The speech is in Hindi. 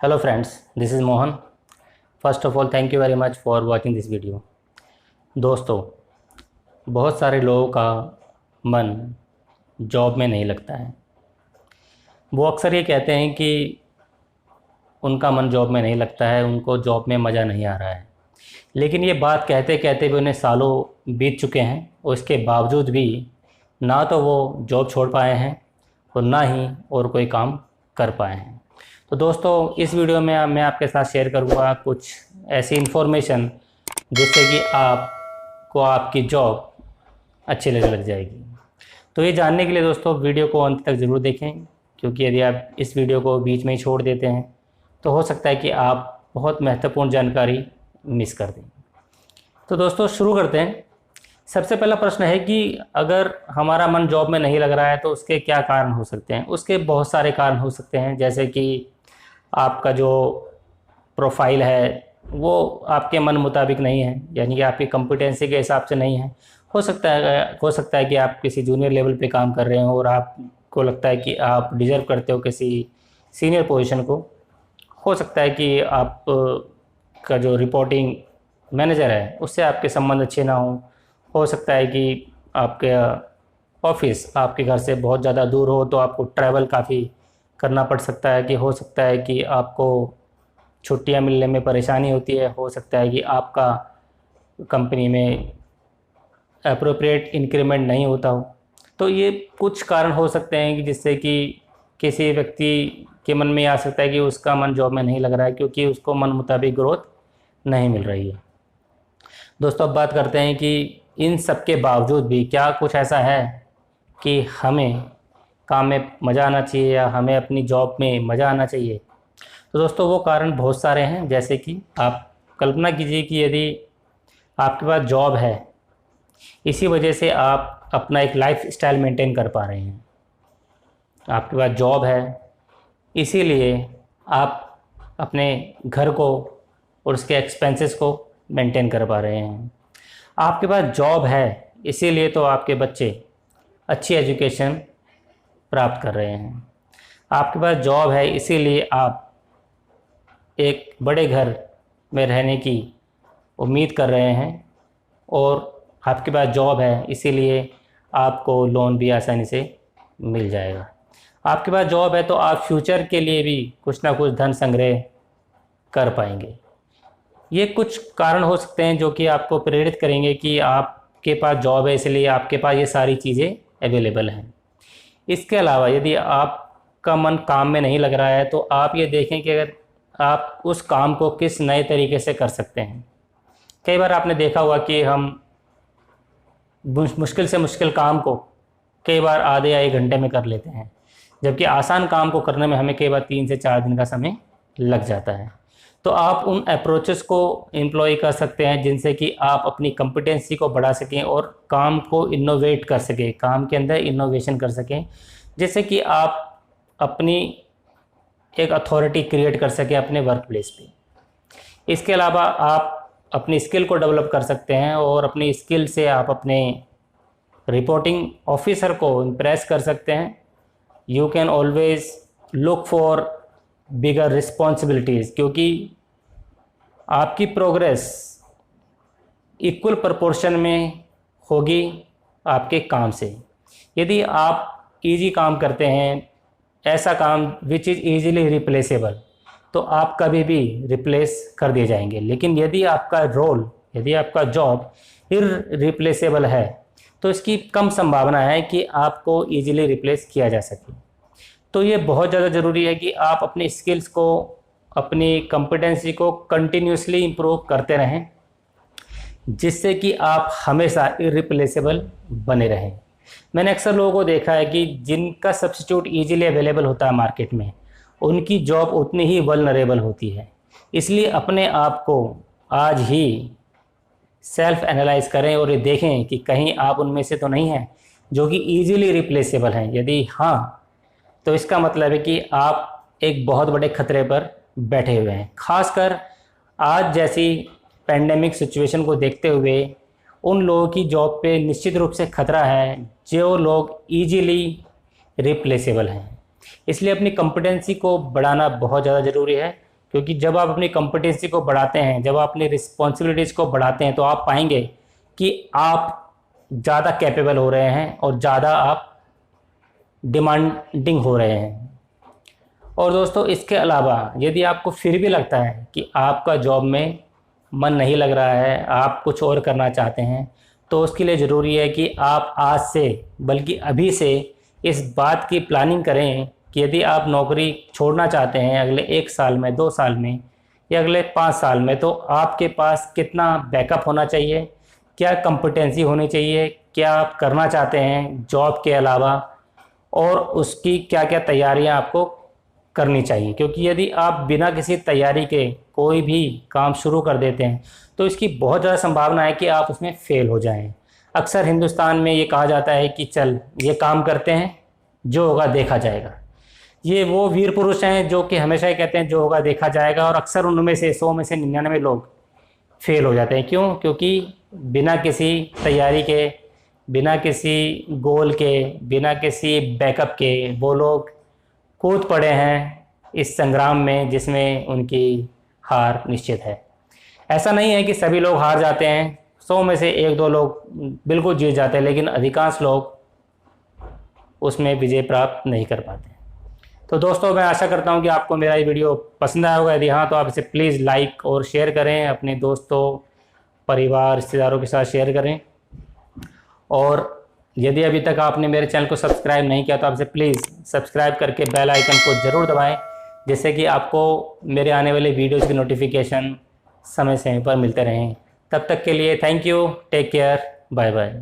Hello friends, this is Mohan. First of all, thank you very much for watching this video. दोस्तों, बहुत सारे लोगों का मन जॉब में नहीं लगता है। वो अक्सर ये कहते हैं कि उनका मन जॉब में नहीं लगता है, उनको जॉब में मज़ा नहीं आ रहा है। लेकिन ये बात कहते कहते भी उन्हें सालों बीत चुके हैं और इसके बावजूद भी ना तो वो जॉब छोड़ पाए हैं और ना ही और कोई काम कर पाए हैं। तो दोस्तों, इस वीडियो में मैं आपके साथ शेयर करूँगा कुछ ऐसी इन्फॉर्मेशन जिससे कि आपको आपकी जॉब अच्छी लगने लग जाएगी। तो ये जानने के लिए दोस्तों वीडियो को अंत तक ज़रूर देखें, क्योंकि यदि आप इस वीडियो को बीच में ही छोड़ देते हैं तो हो सकता है कि आप बहुत महत्वपूर्ण जानकारी मिस कर दें। तो दोस्तों शुरू करते हैं। सबसे पहला प्रश्न है कि अगर हमारा मन जॉब में नहीं लग रहा है तो उसके क्या कारण हो सकते हैं। उसके बहुत सारे कारण हो सकते हैं, जैसे कि आपका जो प्रोफाइल है वो आपके मन मुताबिक नहीं है, यानी कि आपकी कॉम्पिटेंसी के हिसाब से नहीं है। हो सकता है कि आप किसी जूनियर लेवल पे काम कर रहे हो और आपको लगता है कि आप डिज़र्व करते हो किसी सीनियर पोजीशन को। हो सकता है कि आप का जो रिपोर्टिंग मैनेजर है उससे आपके संबंध अच्छे ना हो सकता है कि आपके ऑफिस आपके घर से बहुत ज़्यादा दूर हो तो आपको ट्रैवल काफ़ी करना पड़ सकता है। कि हो सकता है कि आपको छुट्टियां मिलने में परेशानी होती है। हो सकता है कि आपका कंपनी में अप्रोप्रिएट इंक्रीमेंट नहीं होता हो। तो ये कुछ कारण हो सकते हैं कि जिससे कि किसी व्यक्ति के मन में आ सकता है कि उसका मन जॉब में नहीं लग रहा है, क्योंकि उसको मन मुताबिक ग्रोथ नहीं मिल रही है। दोस्तों अब बात करते हैं कि इन सब के बावजूद भी क्या कुछ ऐसा है कि हमें काम में मज़ा आना चाहिए या हमें अपनी जॉब में मज़ा आना चाहिए। तो दोस्तों वो कारण बहुत सारे हैं। जैसे कि आप कल्पना कीजिए कि यदि आपके पास जॉब है, इसी वजह से आप अपना एक लाइफ स्टाइल मेंटेन कर पा रहे हैं। आपके पास जॉब है इसीलिए आप अपने घर को और उसके एक्सपेंसेस को मेंटेन कर पा रहे हैं। आपके पास जॉब है इसीलिए तो आपके बच्चे अच्छी एजुकेशन प्राप्त कर रहे हैं। आपके पास जॉब है इसीलिए आप एक बड़े घर में रहने की उम्मीद कर रहे हैं, और आपके पास जॉब है इसीलिए आपको लोन भी आसानी से मिल जाएगा। आपके पास जॉब है तो आप फ्यूचर के लिए भी कुछ ना कुछ धन संग्रह कर पाएंगे। ये कुछ कारण हो सकते हैं जो कि आपको प्रेरित करेंगे कि आपके पास जॉब है इसलिए आपके पास ये सारी चीज़ें अवेलेबल हैं। इसके अलावा यदि आपका मन काम में नहीं लग रहा है तो आप ये देखें कि अगर आप उस काम को किस नए तरीके से कर सकते हैं। कई बार आपने देखा होगा कि हम मुश्किल से मुश्किल काम को कई बार आधे या 1 घंटे में कर लेते हैं, जबकि आसान काम को करने में हमें कई बार 3 से 4 दिन का समय लग जाता है। तो आप उन अप्रोचेस को एम्प्लॉय कर सकते हैं जिनसे कि आप अपनी कॉम्पिटेंसी को बढ़ा सकें और काम को इनोवेट कर सकें, काम के अंदर इनोवेशन कर सकें, जिससे कि आप अपनी एक अथॉरिटी क्रिएट कर सकें अपने वर्क प्लेस पे। इसके अलावा आप अपनी स्किल को डेवलप कर सकते हैं और अपनी स्किल से आप अपने रिपोर्टिंग ऑफिसर को इम्प्रेस कर सकते हैं। You can always look for bigger responsibilities, क्योंकि आपकी प्रोग्रेस इक्वल प्रोपोर्शन में होगी आपके काम से। यदि आप इजी काम करते हैं, ऐसा काम विच इज़ ईजिली रिप्लेसेबल, तो आप कभी भी रिप्लेस कर दिए जाएंगे। लेकिन यदि आपका रोल, यदि आपका जॉब इररिप्लेसेबल है तो इसकी कम संभावना है कि आपको ईजिली रिप्लेस किया जा सके। तो ये बहुत ज़्यादा ज़रूरी है कि आप अपनी स्किल्स को, अपनी कॉम्पिटेंसी को कंटिन्यूसली इम्प्रूव करते रहें, जिससे कि आप हमेशा इररिप्लेसेबल बने रहें। मैंने अक्सर लोगों को देखा है कि जिनका सब्स्टिट्यूट ईजिली अवेलेबल होता है मार्केट में, उनकी जॉब उतनी ही वल्नरेबल होती है। इसलिए अपने आप को आज ही सेल्फ एनालाइज करें और ये देखें कि कहीं आप उनमें से तो नहीं हैं जो कि ईजिली रिप्लेसेबल हैं। यदि हाँ, तो इसका मतलब है कि आप एक बहुत बड़े खतरे पर बैठे हुए हैं। खासकर आज जैसी पैंडेमिक सिचुएशन को देखते हुए उन लोगों की जॉब पे निश्चित रूप से खतरा है जो लोग इजीली रिप्लेसेबल हैं। इसलिए अपनी कॉम्पिटेंसी को बढ़ाना बहुत ज़्यादा ज़रूरी है। क्योंकि जब आप अपनी कॉम्पिटेंसी को बढ़ाते हैं, जब आप अपनी रिस्पॉन्सिबिलिटीज़ को बढ़ाते हैं, तो आप पाएंगे कि आप ज़्यादा कैपेबल हो रहे हैं और ज़्यादा आप डिमांडिंग हो रहे हैं। और दोस्तों, इसके अलावा यदि आपको फिर भी लगता है कि आपका जॉब में मन नहीं लग रहा है, आप कुछ और करना चाहते हैं, तो उसके लिए ज़रूरी है कि आप आज से, बल्कि अभी से इस बात की प्लानिंग करें कि यदि आप नौकरी छोड़ना चाहते हैं अगले 1 साल में, 2 साल में या अगले 5 साल में, तो आपके पास कितना बैकअप होना चाहिए, क्या कॉम्पिटेंसी होनी चाहिए, क्या आप करना चाहते हैं जॉब के अलावा, और उसकी क्या क्या तैयारियां आपको करनी चाहिए। क्योंकि यदि आप बिना किसी तैयारी के कोई भी काम शुरू कर देते हैं तो इसकी बहुत ज़्यादा संभावना है कि आप उसमें फ़ेल हो जाएं। अक्सर हिंदुस्तान में ये कहा जाता है कि चल ये काम करते हैं, जो होगा देखा जाएगा। ये वो वीर पुरुष हैं जो कि हमेशा ही कहते हैं जो होगा देखा जाएगा, और अक्सर उनमें से 100 में से 99 लोग फेल हो जाते हैं। क्यों? क्योंकि बिना किसी तैयारी के, बिना किसी गोल के, बिना किसी बैकअप के वो लोग कूद पड़े हैं इस संग्राम में जिसमें उनकी हार निश्चित है। ऐसा नहीं है कि सभी लोग हार जाते हैं, 100 में से 1-2 लोग बिल्कुल जीत जाते हैं, लेकिन अधिकांश लोग उसमें विजय प्राप्त नहीं कर पाते। तो दोस्तों, मैं आशा करता हूं कि आपको मेरा ये वीडियो पसंद आया होगा। यदि हाँ, तो आप इसे प्लीज़ लाइक और शेयर करें, अपने दोस्तों, परिवार, रिश्तेदारों के साथ शेयर करें। और यदि अभी तक आपने मेरे चैनल को सब्सक्राइब नहीं किया तो आपसे प्लीज़ सब्सक्राइब करके बेल आइकन को ज़रूर दबाएं, जिससे कि आपको मेरे आने वाले वीडियोज़ की नोटिफिकेशन समय समय पर मिलते रहें। तब तक के लिए thank you, take care, bye bye.